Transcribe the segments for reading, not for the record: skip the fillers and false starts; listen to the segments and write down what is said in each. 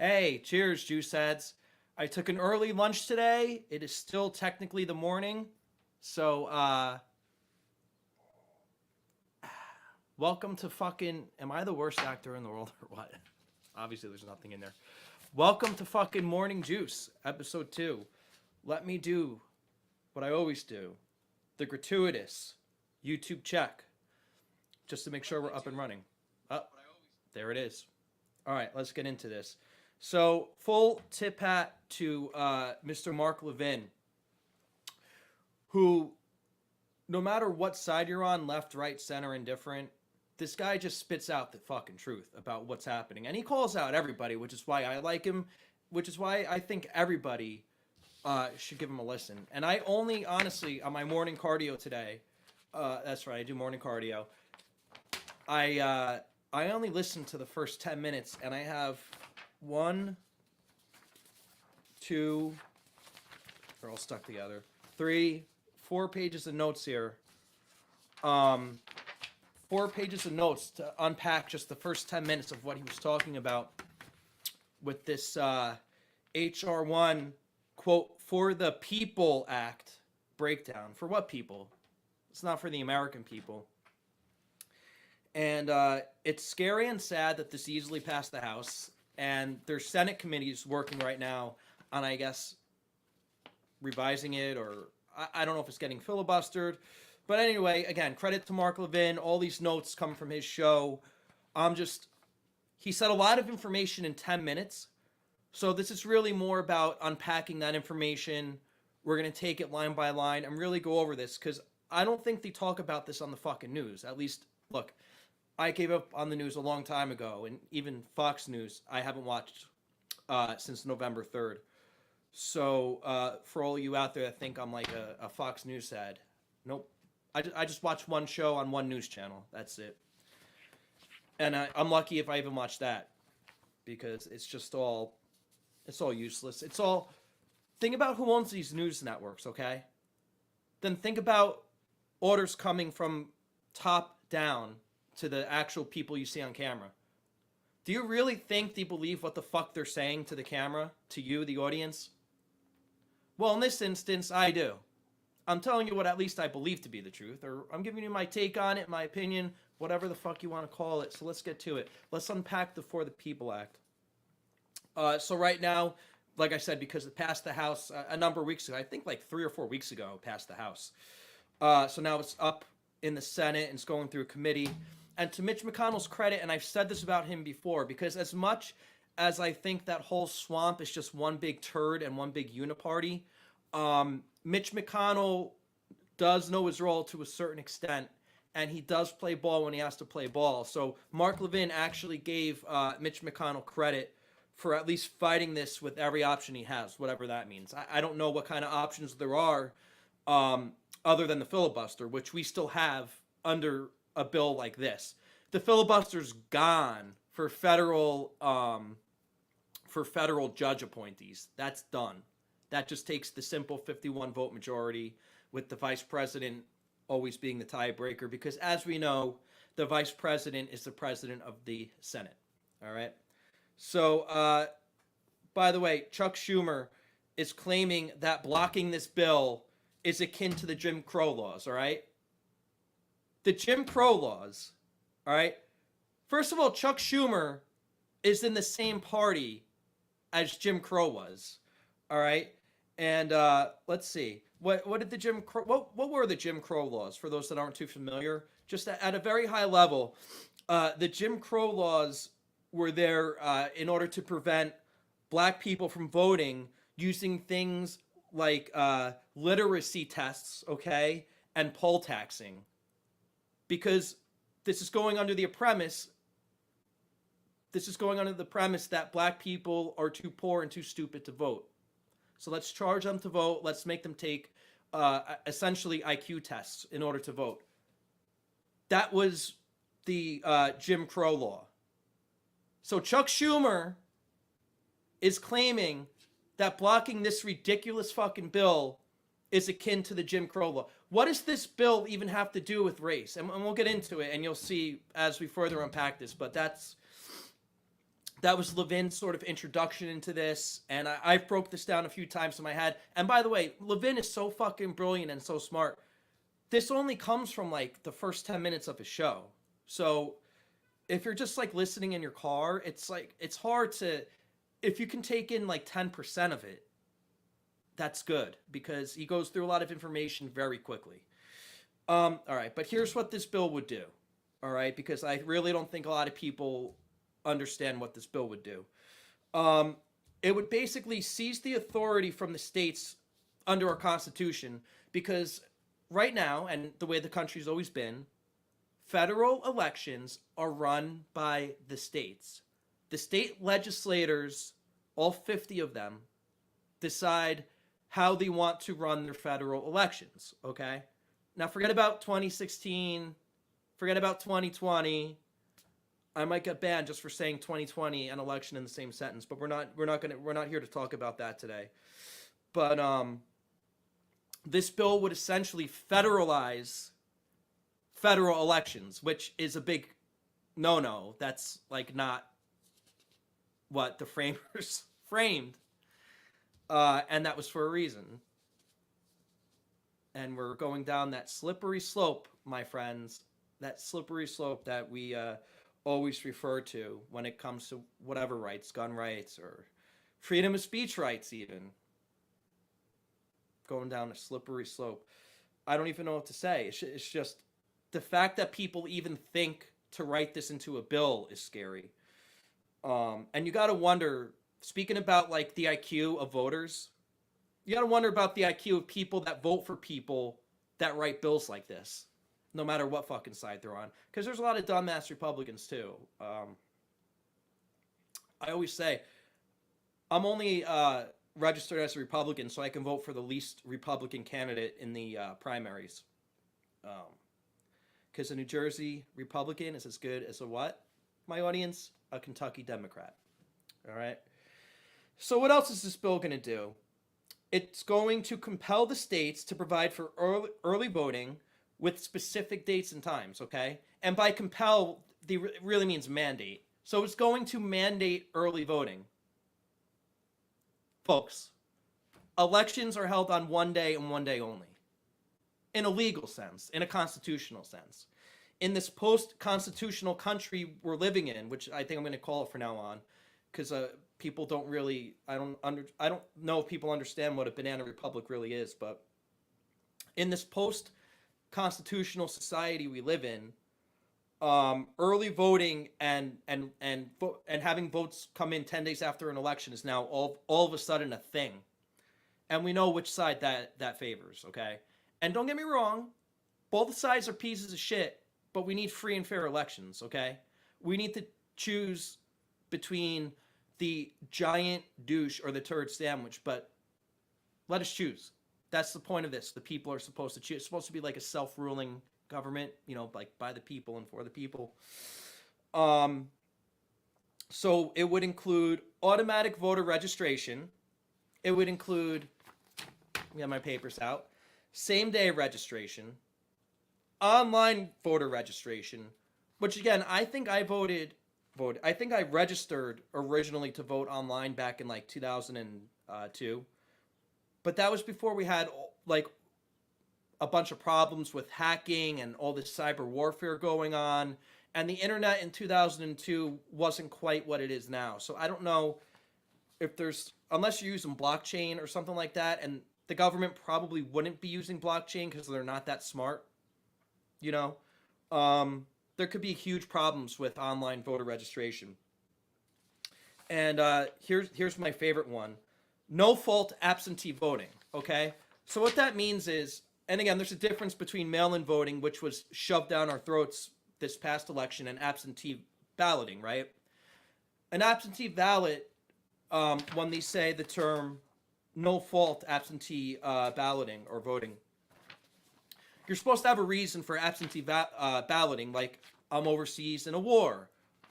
Hey, cheers, juice heads. I took an early lunch today. It is still technically the morning. So, welcome to fucking. Am I the worst actor in the world or what? Obviously, there's nothing in there. Welcome to fucking Morning Juice, episode 2. Let me do what I always do, the gratuitous YouTube check, just to make sure we're up and running. There it is. All right, let's get into this. So, full tip hat to Mr. Mark Levin, who, no matter what side you're on, left, right, center, indifferent, this guy just spits out the fucking truth about what's happening. And he calls out everybody, which is why I like him, which is why I think everybody should give him a listen. And I only, honestly, on my morning cardio today, that's right, I do morning cardio, I only listened to the first 10 minutes, and I have 1, 2, they're all stuck together, 3, 4 pages of notes here. 4 pages of notes to unpack just the first 10 minutes of what he was talking about with this HR-1, quote, for the People Act breakdown. For what people? It's not for the American people. And it's scary and sad that this easily passed the House. And there's Senate committees working right now on, I guess, revising it, or I don't know if it's getting filibustered. But anyway, again, credit to Mark Levin. All these notes come from his show. He said a lot of information in 10 minutes. So this is really more about unpacking that information. We're going to take it line by line and really go over this, because I don't think they talk about this on the fucking news. At least, look, I gave up on the news a long time ago, and even Fox News I haven't watched since November 3rd. So for all you out there that think I'm like a Fox News head, nope. I just watch one show on one news channel. That's it. And I'm lucky if I even watch that, because it's all useless. Think about who owns these news networks, okay? Then think about orders coming from top down to the actual people you see on camera. Do you really think they believe what the fuck they're saying to the camera, to you, the audience? Well, in this instance, I do. I'm telling you what at least I believe to be the truth, or I'm giving you my take on it, my opinion, whatever the fuck you want to call it. So let's get to it. Let's unpack the For the People Act. So right now, like I said, because it passed the House a number of weeks ago, I think like 3 or 4 weeks ago, it passed the House. So now it's up in the Senate and it's going through a committee. And to Mitch McConnell's credit, and I've said this about him before, because as much as I think that whole swamp is just one big turd and one big uniparty, Mitch McConnell does know his role to a certain extent, and he does play ball when he has to play ball. So Mark Levin actually gave Mitch McConnell credit for at least fighting this with every option he has, whatever that means. I don't know what kind of options there are other than the filibuster, which we still have under a bill like this. The filibuster's gone for federal judge appointees. That's done. That just takes the simple 51 vote majority, with the vice president always being the tiebreaker, because as we know, the vice president is the president of the Senate. All right. So, by the way, Chuck Schumer is claiming that blocking this bill is akin to the Jim Crow laws. All right. The Jim Crow laws. All right. First of all, Chuck Schumer is in the same party as Jim Crow was. All right. And let's see, what did the Jim Crow, what were the Jim Crow laws, for those that aren't too familiar? Just at a very high level, the Jim Crow laws were there in order to prevent black people from voting using things like literacy tests, okay, and poll taxing, because this is going under the premise that black people are too poor and too stupid to vote. So let's charge them to vote. Let's make them take essentially IQ tests in order to vote. That was the Jim Crow law. So Chuck Schumer is claiming that blocking this ridiculous fucking bill is akin to the Jim Crow law. What does this bill even have to do with race? And we'll get into it, and you'll see as we further unpack this. But that was Levin's sort of introduction into this, and I've broke this down a few times in my head. And by the way, Levin is so fucking brilliant and so smart. This only comes from like the first 10 minutes of his show. So if you're just like listening in your car, it's like, it's hard to, if you can take in like 10% of it, that's good, because he goes through a lot of information very quickly. All right, but here's what this bill would do. All right, because I really don't think a lot of people understand what this bill would do. It would basically seize the authority from the states under our Constitution, because right now, and the way the country's always been, federal elections are run by the states. The state legislators, all 50 of them, decide how they want to run their federal elections, okay? Now forget about 2016, forget about 2020. I might get banned just for saying 2020 and election in the same sentence, but we're not here to talk about that today. But this bill would essentially federalize federal elections, which is a big no-no. That's like not what the framers framed. And that was for a reason. And we're going down that slippery slope, my friends, that slippery slope that we always refer to when it comes to whatever rights, gun rights, or freedom of speech rights even. Going down a slippery slope. I don't even know what to say. It's just the fact that people even think to write this into a bill is scary. And you got to wonder, speaking about like the IQ of voters, you got to wonder about the IQ of people that vote for people that write bills like this, no matter what fucking side they're on. Because there's a lot of dumbass Republicans too. I always say, I'm only registered as a Republican so I can vote for the least Republican candidate in the primaries. Because a New Jersey Republican is as good as a what? My audience? A Kentucky Democrat. All right? So what else is this bill going to do? It's going to compel the states to provide for early voting with specific dates and times, okay? And by compel, it really means mandate. So it's going to mandate early voting. Folks, elections are held on one day and one day only. In a legal sense, in a constitutional sense. In this post-constitutional country we're living in, which I think I'm going to call it from now on, because people don't really, I don't know if people understand what a banana republic really is, but in this post-constitutional society we live in, early voting and having votes come in 10 days after an election is now all of a sudden a thing. And we know which side that favors, okay? And don't get me wrong, both sides are pieces of shit, but we need free and fair elections, okay? We need to choose between the giant douche or the turd sandwich, but let us choose. That's the point of this. The people are supposed to choose. It's supposed to be like a self-ruling government, you know, like by the people and for the people. So it would include automatic voter registration. It would include, we have my papers out, same-day registration, online voter registration, which again, I think I registered originally to vote online back in like 2002, but that was before we had like a bunch of problems with hacking and all this cyber warfare going on, and the internet in 2002 wasn't quite what it is now. So I don't know if there's, unless you're using blockchain or something like that, and the government probably wouldn't be using blockchain because they're not that smart, you know, there could be huge problems with online voter registration. And here's my favorite one. No fault absentee voting, okay? So what that means is, and again, there's a difference between mail-in voting, which was shoved down our throats this past election, and absentee balloting, right? An absentee ballot, when they say the term no fault absentee balloting or voting, you're supposed to have a reason for absentee balloting, like I'm overseas in a war,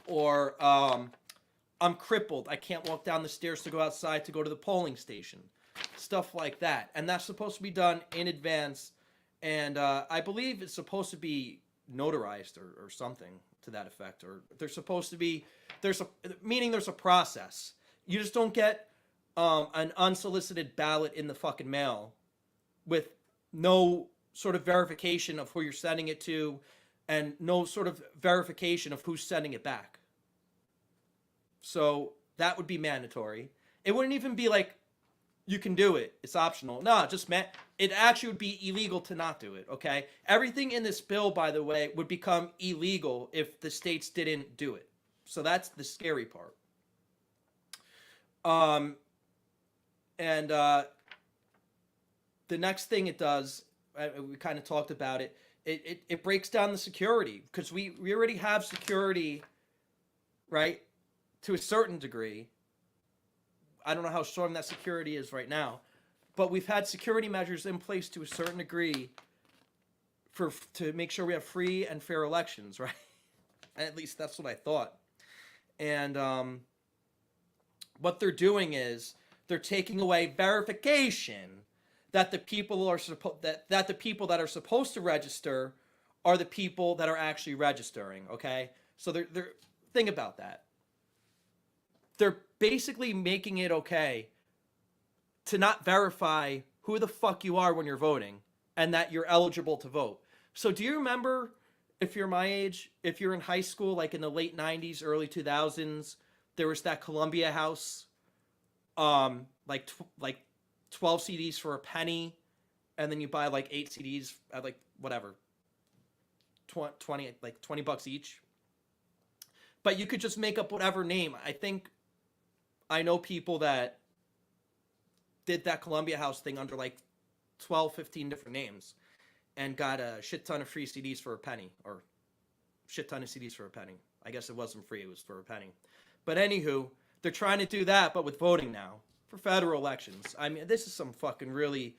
or I'm crippled, I can't walk down the stairs to go outside to go to the polling station, stuff like that. And that's supposed to be done in advance, and I believe it's supposed to be notarized or something to that effect, or there's supposed to be there's a process. You just don't get an unsolicited ballot in the fucking mail with no sort of verification of who you're sending it to and no sort of verification of who's sending it back. So that would be mandatory. It wouldn't even be like you can do it. It's optional. No, just it actually would be illegal to not do it, okay? Everything in this bill, by the way, would become illegal if the states didn't do it. So that's the scary part. The next thing it does, we kind of talked about it, it breaks down the security, because we already have security, right, to a certain degree. I don't know how strong that security is right now, but we've had security measures in place to a certain degree to make sure we have free and fair elections, right? At least that's what I thought. And what they're doing is they're taking away verification that the people are that the people that are supposed to register are the people that are actually registering. Okay, so they're think about that. They're basically making it okay to not verify who the fuck you are when you're voting and that you're eligible to vote. So do you remember, if you're my age, if you're in high school, like in the late 90s, early 2000s, there was that Columbia House, like 12 CDs for a penny, and then you buy like 8 CDs at like whatever, 20 bucks each. But you could just make up whatever name. I know people that did that Columbia House thing under like 12, 15 different names and got a shit ton of free CDs for a penny, or shit ton of CDs for a penny. I guess it wasn't free, it was for a penny. But anywho, they're trying to do that, but with voting now for federal elections. I mean, this is some fucking really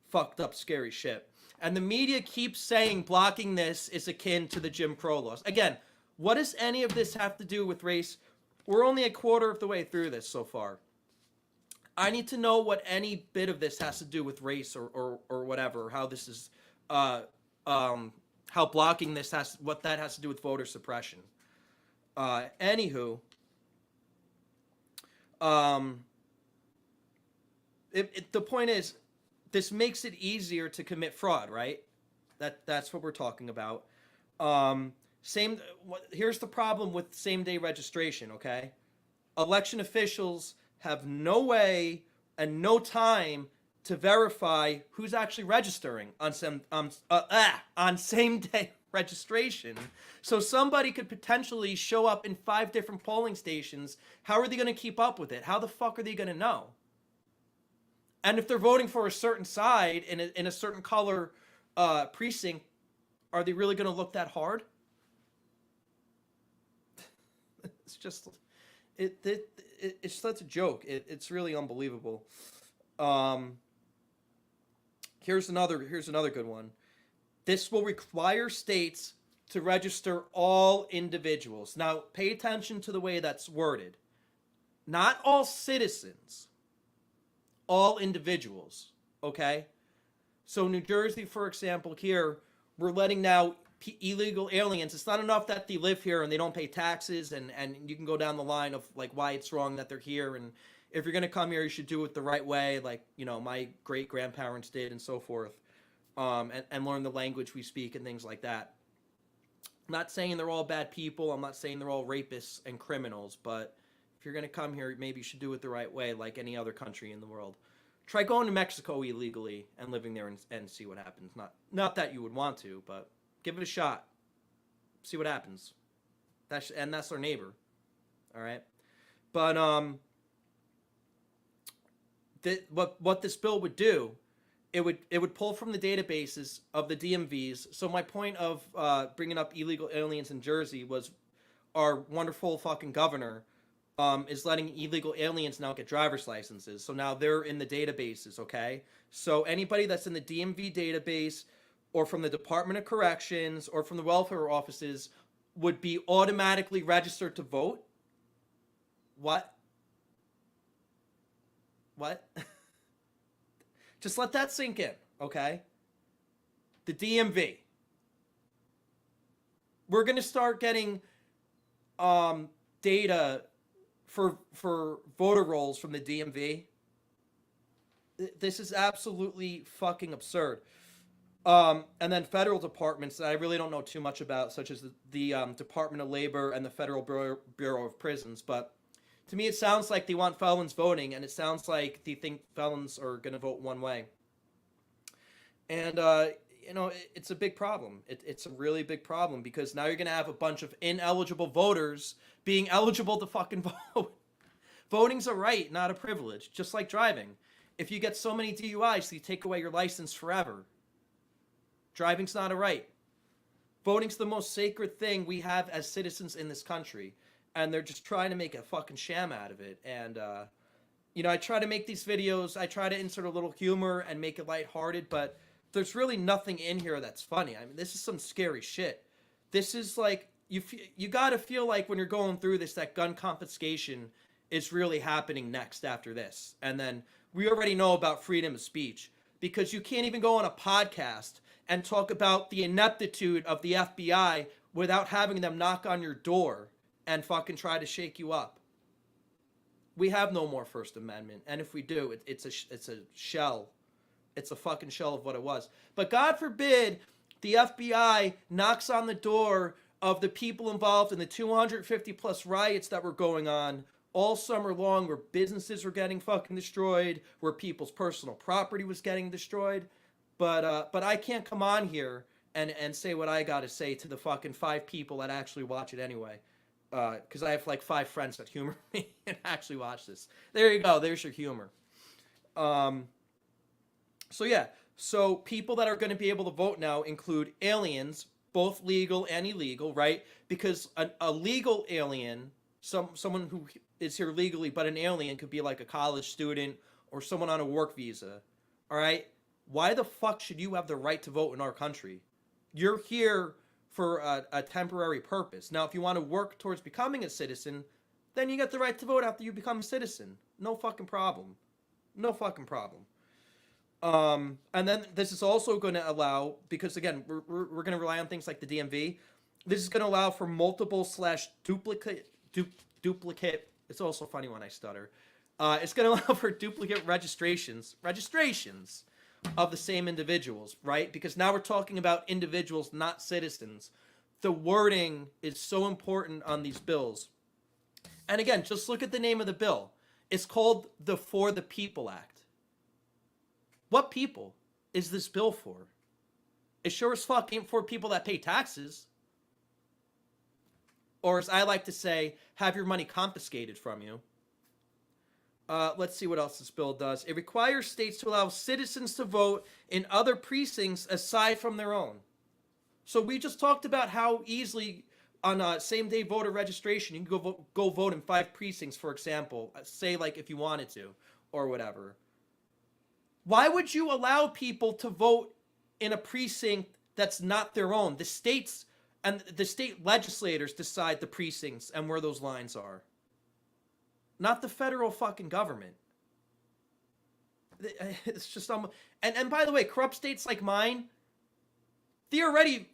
fucked up, scary shit. And the media keeps saying blocking this is akin to the Jim Crow laws. Again, what does any of this have to do with race? We're only a quarter of the way through this so far. I need to know what any bit of this has to do with race or whatever, how this is, how blocking this what that has to do with voter suppression. Anywho, the point is, this makes it easier to commit fraud, right? That's what we're talking about. Here's the problem with same-day registration, okay? Election officials have no way and no time to verify who's actually registering on same-day registration. So somebody could potentially show up in 5 different polling stations. How are they going to keep up with it? How the fuck are they going to know? And if they're voting for a certain side in a certain color precinct, are they really going to look that hard? It's just, it's such a joke. It's really unbelievable. Here's another good one. This will require states to register all individuals. Now, pay attention to the way that's worded. Not all citizens, all individuals, okay? So New Jersey, for example, here, we're letting now illegal aliens, it's not enough that they live here and they don't pay taxes, and you can go down the line of like why it's wrong that they're here, and if you're going to come here, you should do it the right way, like, you know, my great-grandparents did and so forth, and learn the language we speak and things like that. I'm not saying they're all bad people. I'm not saying they're all rapists and criminals, but if you're going to come here, maybe you should do it the right way, like any other country in the world. Try going to Mexico illegally and living there and see what happens. Not that you would want to, but give it a shot. See what happens. That's our neighbor. All right? But what this bill would do, it would pull from the databases of the DMVs. So my point of bringing up illegal aliens in Jersey was our wonderful fucking governor is letting illegal aliens now get driver's licenses. So now they're in the databases, okay? So anybody that's in the DMV database or from the Department of Corrections or from the welfare offices would be automatically registered to vote. What? Just let that sink in, okay? The DMV. We're going to start getting data for voter rolls from the DMV. This is absolutely fucking absurd. And then federal departments that I really don't know too much about, such as the Department of Labor and the Federal Bureau of Prisons. But to me, it sounds like they want felons voting, and it sounds like they think felons are going to vote one way. And, it's a big problem. It's a really big problem because now you're going to have a bunch of ineligible voters being eligible to fucking vote. Voting's a right, not a privilege, just like driving. If you get so many DUIs, you take away your license forever. Driving's not a right. Voting's the most sacred thing we have as citizens in this country. And they're just trying to make a fucking sham out of it. And, I try to make these videos. I try to insert a little humor and make it lighthearted. But there's really nothing in here that's funny. I mean, this is some scary shit. This is like, you got to feel like when you're going through this, that gun confiscation is really happening next after this. And then we already know about freedom of speech. Because you can't even go on a podcast and talk about the ineptitude of the FBI without having them knock on your door and fucking try to shake you up. We have no more First Amendment, and if we do, it's a shell. It's a fucking shell of what it was. But God forbid the FBI knocks on the door of the people involved in the 250 plus riots that were going on all summer long, where businesses were getting fucking destroyed, where people's personal property was getting destroyed. But I can't come on here and say what I got to say to the fucking 5 people that actually watch it anyway. Because I have like 5 friends that humor me and actually watch this. There you go. There's your humor. So people that are going to be able to vote now include aliens, both legal and illegal, right? Because a legal alien, someone who is here legally, but an alien could be like a college student or someone on a work visa. All right? Why the fuck should you have the right to vote in our country? You're here for a temporary purpose. Now, if you want to work towards becoming a citizen, then you get the right to vote after you become a citizen. No fucking problem. No fucking problem. And then this is also going to allow, because again, we're going to rely on things like the DMV. This is going to allow for multiple / duplicate. It's also funny when I stutter. It's going to allow for duplicate registrations of the same individuals, right? Because now we're talking about individuals, not citizens. The wording is so important on these bills. And again, just look at the name of the bill. It's called the For the People Act. What people is this bill for? It sure as fuck ain't for people that pay taxes. Or as I like to say, have your money confiscated from you. Let's see what else this bill does. It requires states to allow citizens to vote in other precincts aside from their own. So we just talked about how easily on same-day voter registration, you can go vote in 5 precincts, for example. Say, like, if you wanted to, or whatever. Why would you allow people to vote in a precinct that's not their own? The states and the state legislators decide the precincts and where those lines are. Not the federal fucking government. It's just and by the way, corrupt states like mine, they already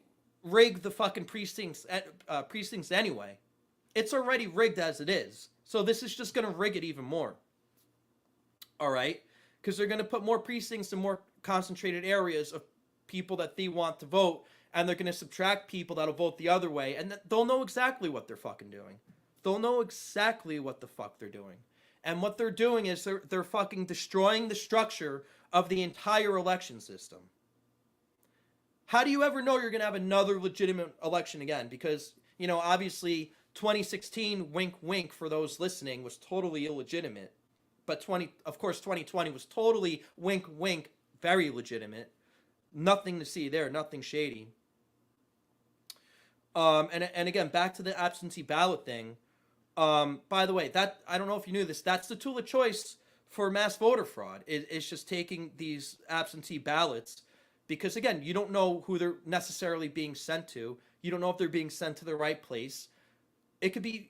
rigged the fucking precincts anyway. It's already rigged as it is. So this is just going to rig it even more. All right? Because they're going to put more precincts in more concentrated areas of people that they want to vote, and they're going to subtract people that'll vote the other way, and they'll know exactly what they're fucking doing. They'll know exactly what the fuck they're doing. And what they're doing is they're fucking destroying the structure of the entire election system. How do you ever know you're going to have another legitimate election again? Because, obviously 2016, wink, wink, for those listening, was totally illegitimate. But 2020 was totally, wink, wink, very legitimate. Nothing to see there, nothing shady. And again, back to the absentee ballot thing. By the way, that, I don't know if you knew this, that's the tool of choice for mass voter fraud. It's just taking these absentee ballots, because again, you don't know who they're necessarily being sent to. You don't know if they're being sent to the right place. They could be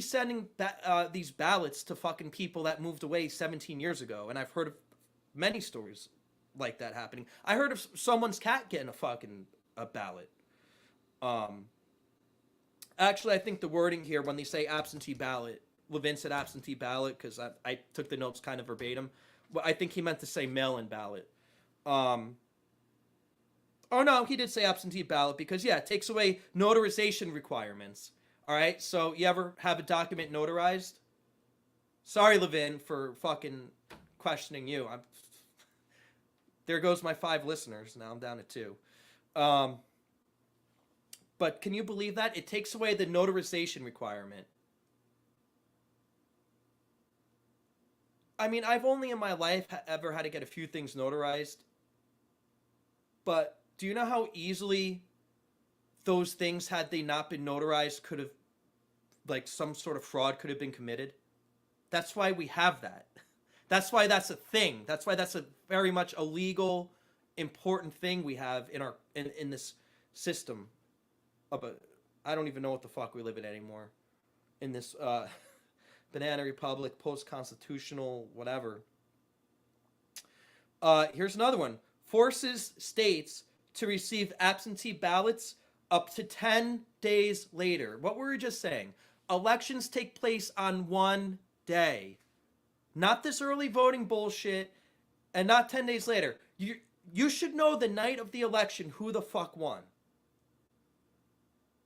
sending these ballots to fucking people that moved away 17 years ago. And I've heard of many stories like that happening. I heard of someone's cat getting a ballot. Actually, I think the wording here, when they say absentee ballot, Levin said absentee ballot because I took the notes kind of verbatim. Well, I think he meant to say mail-in ballot. Um, oh no, he did say absentee ballot because yeah, it takes away notarization requirements. All right, so you ever have a document notarized? Sorry, Levin, for fucking questioning you. There goes my 5 listeners. Now I'm down to 2. But can you believe that? It takes away the notarization requirement. I mean, I've only in my life ever had to get a few things notarized. But do you know how easily those things, had they not been notarized, could have, like, some sort of fraud could have been committed? That's why we have that. That's why that's a thing. That's why that's a very much a legal, important thing we have in our in this system. I don't even know what the fuck we live in anymore. In this banana republic, post-constitutional, whatever. Here's another one. Forces states to receive absentee ballots up to 10 days later. What were we just saying? Elections take place on one day. Not this early voting bullshit, and not 10 days later. You should know the night of the election who the fuck won.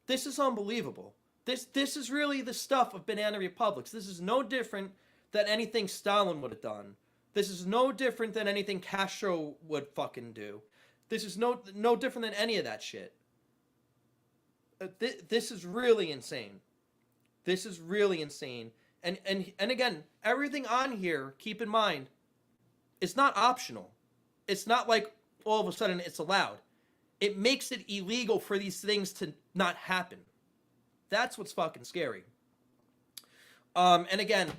This is unbelievable. This is really the stuff of banana republics. This is no different than anything Stalin would have done. This is no different than anything Castro would fucking do. This is no different than any of that shit. This is really insane. This is really insane. And again, everything on here, keep in mind, it's not optional. It's not like all of a sudden it's allowed. It makes it illegal for these things to not happen. That's what's fucking scary. And again,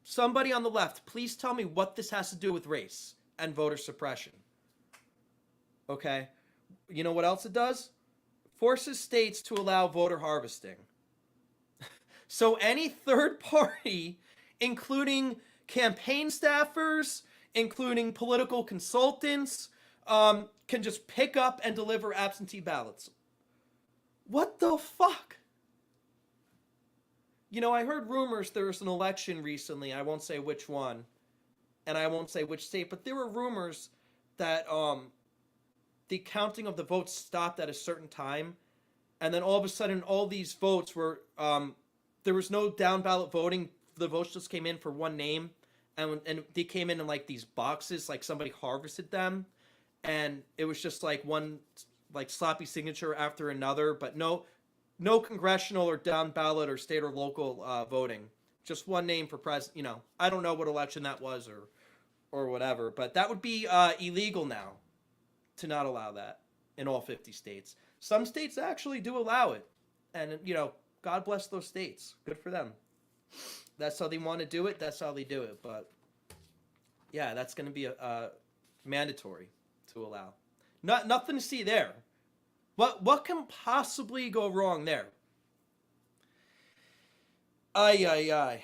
somebody on the left, please tell me what this has to do with race and voter suppression. Okay? You know what else it does? Forces states to allow voter harvesting. So any third party, including campaign staffers, including political consultants, can just pick up and deliver absentee ballots. What the fuck? You know, I heard rumors there was an election recently. I won't say which one, and I won't say which state, but there were rumors that the counting of the votes stopped at a certain time, and then all of a sudden all these votes were there was no down ballot voting. The votes just came in for one name, and they came in like these boxes, like somebody harvested them, and it was just like one like sloppy signature after another, but no congressional or down ballot or state or local voting. Just one name for president. You know, I don't know what election that was or whatever, but that would be illegal now to not allow that in all 50 states. Some states actually do allow it, and you know, God bless those states. Good for them. That's how they want to do it. That's how they do it. But yeah, that's going to be a mandatory to allow. Nothing to see there. What can possibly go wrong there? Ay.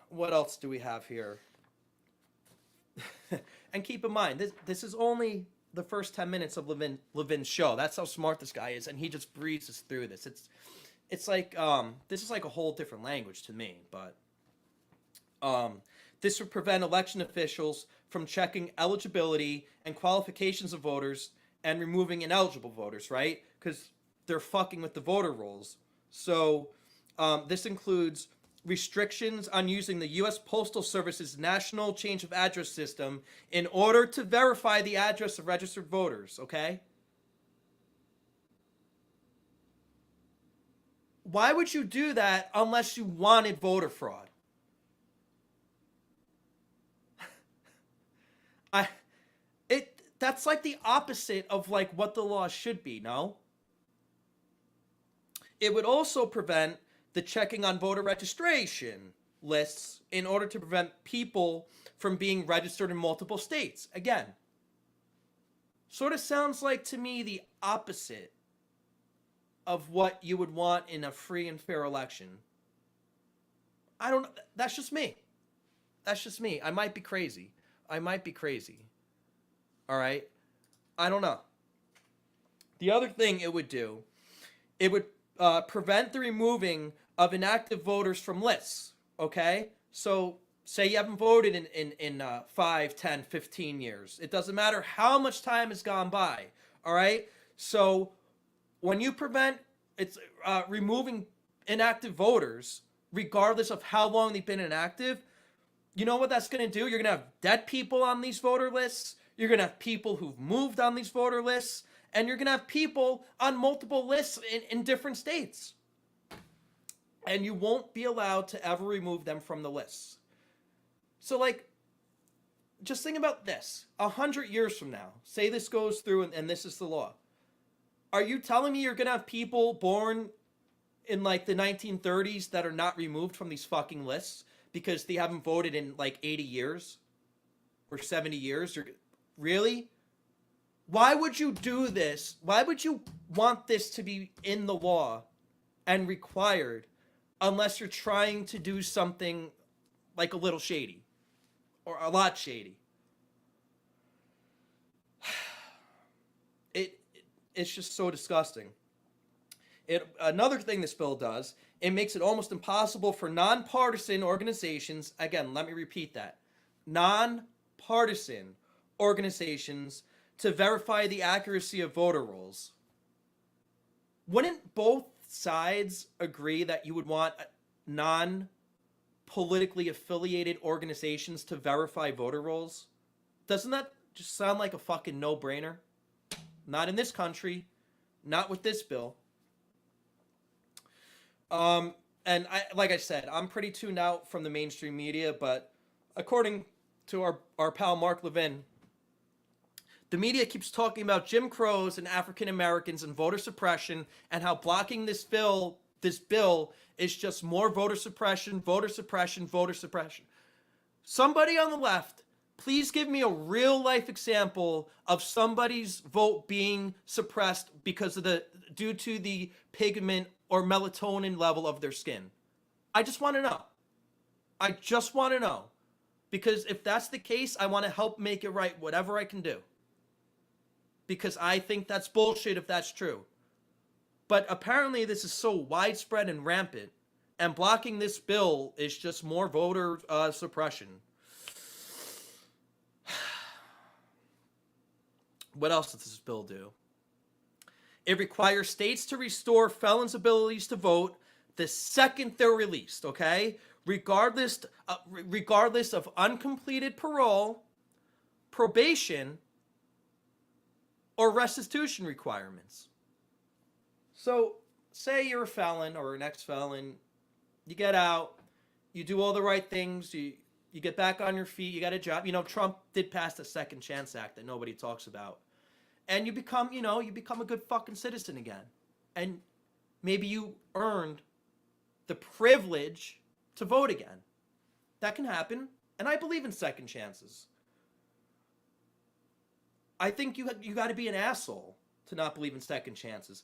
What else do we have here? And keep in mind, this is only the first 10 minutes of Levin's show. That's how smart this guy is, and he just breezes through this. It's like this is like a whole different language to me, but this would prevent election officials from checking eligibility and qualifications of voters and removing ineligible voters, right? Because they're fucking with the voter rolls. So this includes restrictions on using the U.S. Postal Service's National Change of Address System in order to verify the address of registered voters, okay? Why would you do that unless you wanted voter fraud? That's like the opposite of like what the law should be, no? It would also prevent the checking on voter registration lists in order to prevent people from being registered in multiple states. Again, sort of sounds like to me the opposite of what you would want in a free and fair election. I don't know. That's just me. That's just me. I might be crazy. All right? I don't know. The other thing it would do, it would prevent the removing of inactive voters from lists. Okay? So say you haven't voted in 5, 10, 15 years. It doesn't matter how much time has gone by. All right? So when you prevent it's removing inactive voters, regardless of how long they've been inactive, you know what that's going to do? You're going to have dead people on these voter lists. You're going to have people who've moved on these voter lists. And you're going to have people on multiple lists in different states. And you won't be allowed to ever remove them from the lists. So, like, just think about this. 100 years from now, say this goes through and this is the law. Are you telling me you're going to have people born in, like, the 1930s that are not removed from these fucking lists because they haven't voted in, like, 80 years or 70 years? Really? Why would you do this? Why would you want this to be in the law and required unless you're trying to do something like a little shady or a lot shady? It's just so disgusting. Another thing this bill does, it makes it almost impossible for nonpartisan organizations, again, let me repeat that, nonpartisan organizations to verify the accuracy of voter rolls. Wouldn't both sides agree that you would want non-politically affiliated organizations to verify voter rolls? Doesn't that just sound like a fucking no-brainer? Not in this country, not with this bill. And like I said, I'm pretty tuned out from the mainstream media, but according to our pal Mark Levin, the media keeps talking about Jim Crows and African Americans and voter suppression and how blocking this bill is just more voter suppression, voter suppression, voter suppression. Somebody on the left, please give me a real life example of somebody's vote being suppressed due to the pigment or melatonin level of their skin. I just want to know. I just want to know. Because if that's the case, I want to help make it right, whatever I can do. Because I think that's bullshit if that's true. But apparently this is so widespread and rampant, and blocking this bill is just more voter suppression. What else does this bill do? It requires states to restore felons' abilities to vote the second they're released, okay? Regardless of uncompleted parole, probation, or restitution requirements. So, say you're a felon or an ex-felon, you get out, you do all the right things, you get back on your feet, you got a job. You know, Trump did pass the Second Chance Act that nobody talks about. And you become a good fucking citizen again. And maybe you earned the privilege to vote again. That can happen. And I believe in second chances. I think you got to be an asshole to not believe in second chances.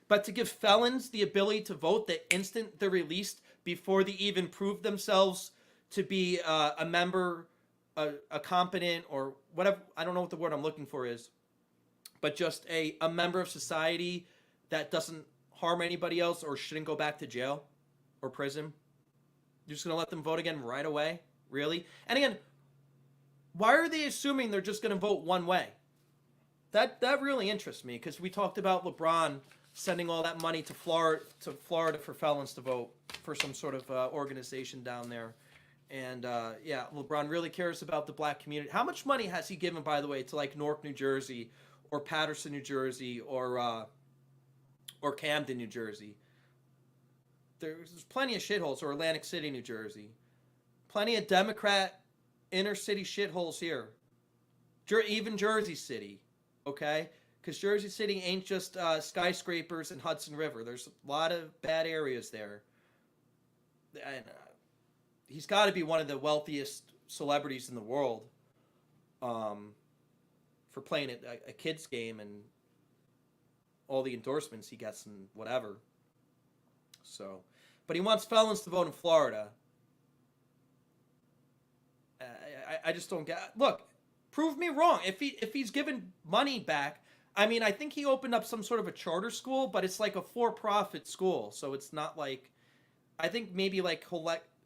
But to give felons the ability to vote the instant they're released before they even prove themselves to be a member, a competent, or whatever, I don't know what the word I'm looking for is, but just a member of society that doesn't harm anybody else or shouldn't go back to jail or prison. You're just going to let them vote again right away? Really? And again, why are they assuming they're just going to vote one way? That really interests me, because we talked about LeBron sending all that money to Florida for felons to vote for some sort of organization down there. And yeah, LeBron really cares about the black community. How much money has he given, by the way, to like Newark, New Jersey, or Paterson, New Jersey, or Camden, New Jersey? There's plenty of shitholes, or Atlantic City, New Jersey. Plenty of Democrat inner city shitholes here. Even Jersey City, okay? Because Jersey City ain't just skyscrapers and Hudson River. There's a lot of bad areas there. And he's got to be one of the wealthiest celebrities in the world for playing a kid's game and all the endorsements he gets and whatever. So, but he wants felons to vote in Florida. I just don't get. Look, prove me wrong. If he's given money back, I mean, I think he opened up some sort of a charter school, but it's like a for-profit school, so it's not like. I think maybe like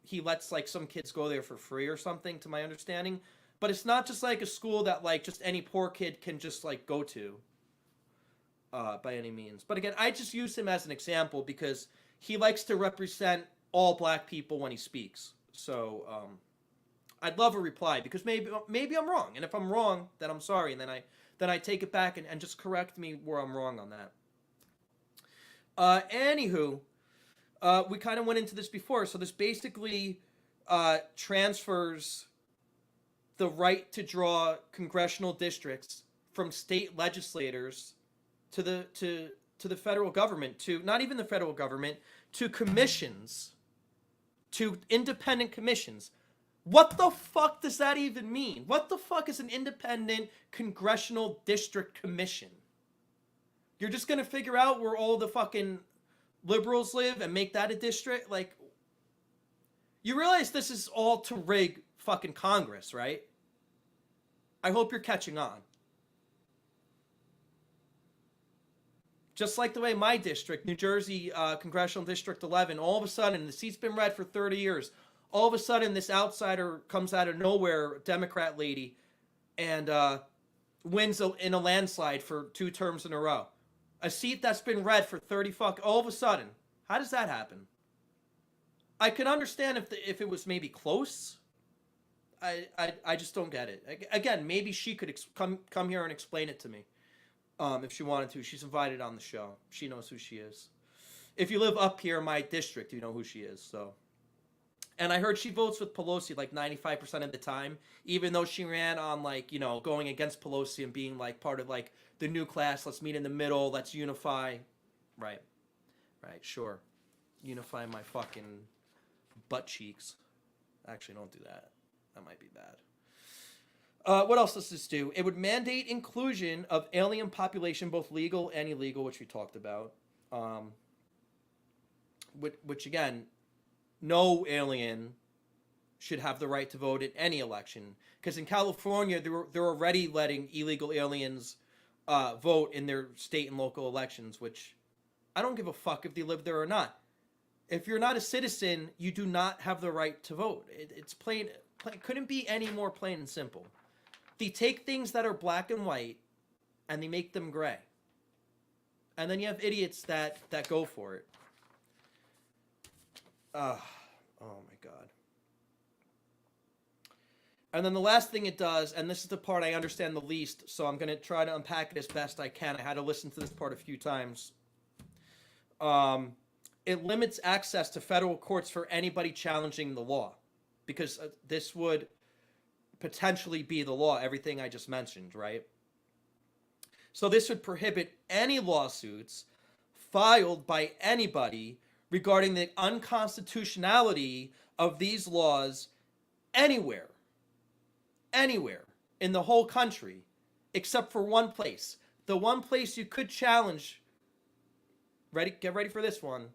he lets like some kids go there for free or something, to my understanding. But it's not just like a school that like just any poor kid can just like go to. By any means. But again, I just use him as an example because he likes to represent all black people when he speaks. So I'd love a reply because maybe I'm wrong, and if I'm wrong, then I'm sorry, and then I take it back and just correct me where I'm wrong on that. Anywho, we kind of went into this before, so this basically transfers the right to draw congressional districts from state legislators to the federal government, to not even the federal government, to commissions, to independent commissions. What the fuck does that even mean? What the fuck is an independent congressional district commission? You're just gonna figure out where all the fucking liberals live and make that a district? Like, you realize this is all to rig fucking Congress, right? I hope you're catching on. Just like the way my district, New Jersey, Congressional District 11, all of a sudden, the seat's been red for 30 years. All of a sudden, this outsider comes out of nowhere, Democrat lady, and wins in a landslide for 2 terms in a row. A seat that's been red for 30 all of a sudden. How does that happen? I could understand if it was maybe close. I just don't get it. Again, maybe she could come here and explain it to me. If she wanted to. She's invited on the show. She knows who she is. If you live up here in my district, you know who she is. So, and I heard she votes with Pelosi like 95% of the time, even though she ran on like, you know, going against Pelosi and being like part of like the new class. Let's meet in the middle. Let's unify. Right. Sure. Unify my fucking butt cheeks. Actually, don't do that. That might be bad. What else does this do? It would mandate inclusion of alien population, both legal and illegal, which we talked about. Which again, no alien should have the right to vote in any election. Because in California, they're already letting illegal aliens vote in their state and local elections, which I don't give a fuck if they live there or not. If you're not a citizen, you do not have the right to vote. It's plain, couldn't be any more plain and simple. They take things that are black and white and they make them gray. And then you have idiots that go for it. Oh my God. And then the last thing it does, and this is the part I understand the least, so I'm going to try to unpack it as best I can. I had to listen to this part a few times. It limits access to federal courts for anybody challenging the law, because this would potentially be the law, everything I just mentioned, right? So this would prohibit any lawsuits filed by anybody regarding the unconstitutionality of these laws anywhere in the whole country, except for one place. The one place you could challenge, get ready for this one,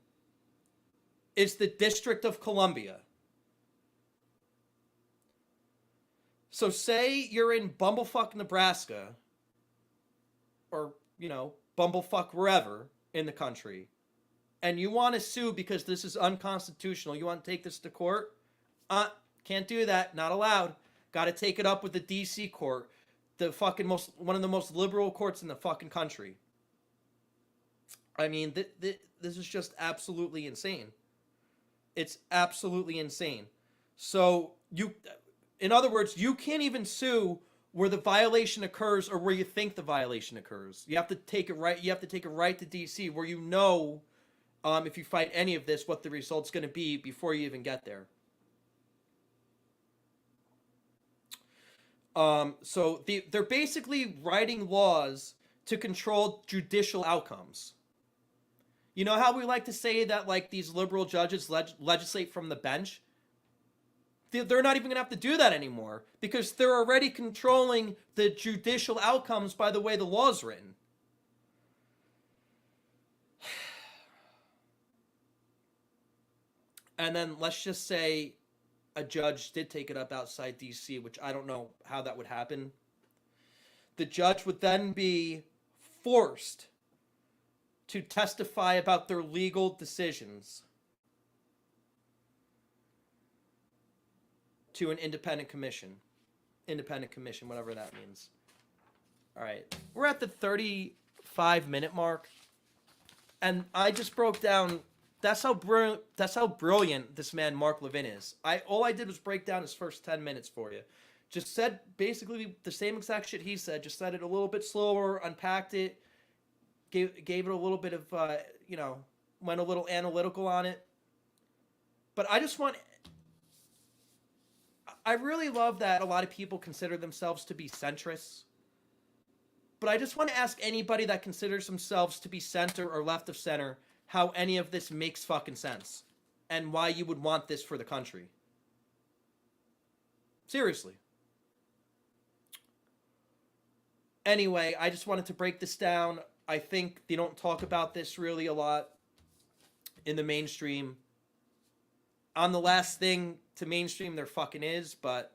is the District of Columbia. So say you're in bumblefuck Nebraska, or, you know, bumblefuck wherever in the country, and you want to sue because this is unconstitutional, you want to take this to court? Can't do that, not allowed. Got to take it up with the DC court, the fucking one of the most liberal courts in the fucking country. I mean, this is just absolutely insane. It's absolutely insane. So in other words, you can't even sue where the violation occurs or where you think the violation occurs. You have to take it right. You have to take it right to DC, where you know, if you fight any of this, what the result's going to be before you even get there. So they're basically writing laws to control judicial outcomes. You know how we like to say that like these liberal judges legislate from the bench? They're not even going to have to do that anymore because they're already controlling the judicial outcomes by the way the law's written. And then let's just say a judge did take it up outside DC, which I don't know how that would happen. The judge would then be forced to testify about their legal decisions to an independent commission, whatever that means. All right, we're at the 35-minute mark, and I just broke down. That's how brilliant this man Mark Levin is. All I did was break down his first 10 minutes for you. Just said basically the same exact shit he said. Just said it a little bit slower, unpacked it, gave it a little bit of went a little analytical on it. But I really love that a lot of people consider themselves to be centrists. But I just want to ask anybody that considers themselves to be center or left of center how any of this makes fucking sense and why you would want this for the country. Seriously. Anyway, I just wanted to break this down. I think they don't talk about this really a lot in the mainstream. On the last thing to mainstream there fucking is, but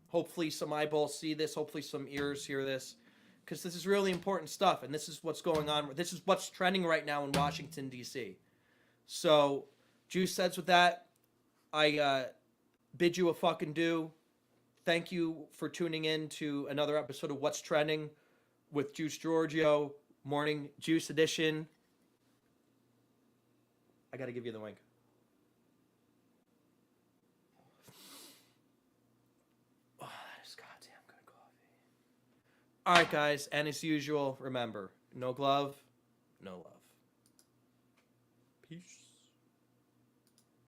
hopefully some eyeballs see this, hopefully some ears hear this, because this is really important stuff, and this is what's going on. This is what's trending right now in Washington, D.C. So, Juice says with that, I bid you a fucking do. Thank you for tuning in to another episode of What's Trending with Juice Giorgio, Morning Juice Edition. I gotta give you the wink. Oh, that is goddamn good coffee. Alright, guys, and as usual, remember, no glove, no love. Peace.